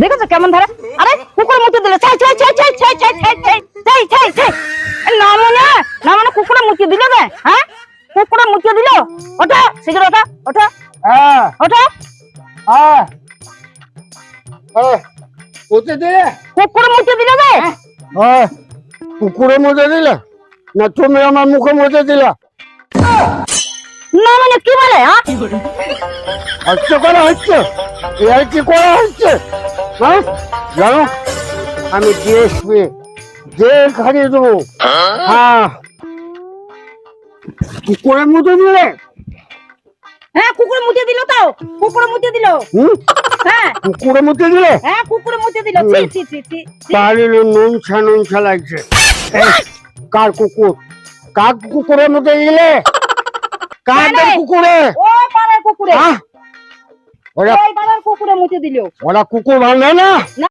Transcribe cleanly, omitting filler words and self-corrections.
দেখেছো কেমন ধরে? আরে কুকুর মুতে দিল, ছাই ছাই ছাই ছাই ছাই ছাই ছাই ছাই ছাই ছাই ছাই। না মানে কুকুরে মুতে দিল রে, হ্যাঁ কুকুরে মুতে দিল। ওঠো শীঘ্র ওঠো ওঠো ওঠো। ওতে দে কুকুরে মুতে দিল রে। কুকুরের মধ্যে দিলে না তুমি আমার মুখে মধ্যে দিলা? না মানে কি বলে? হচ্ছে করা হচ্ছে, এর কি করা হচ্ছে? হ্যাঁ জানো আমি ডিএসপি জেল খাটিয়ে দেবো। হ্যাঁ কুকুরের মধ্যে দিলে? হ্যাঁ কুকুরে মুতে দিল তো, কুকুরে মুতে দিল। হ্যাঁ কুকুরের মধ্যে দিলে? হ্যাঁ কুকুরে মুতে দিল। ছি ছি ছি ছি। তাহলে নুনছা লাগছে। এই, কার কুকুর? কার কুকুরের মধ্যে দিলে? কাদের কুকুরে? ও পাড়ার কুকুরে। হ্যাঁ? ওরা ওই পাড়ার কুকুরে মুতে দিল। ওরা কুকুর ভাঙে না?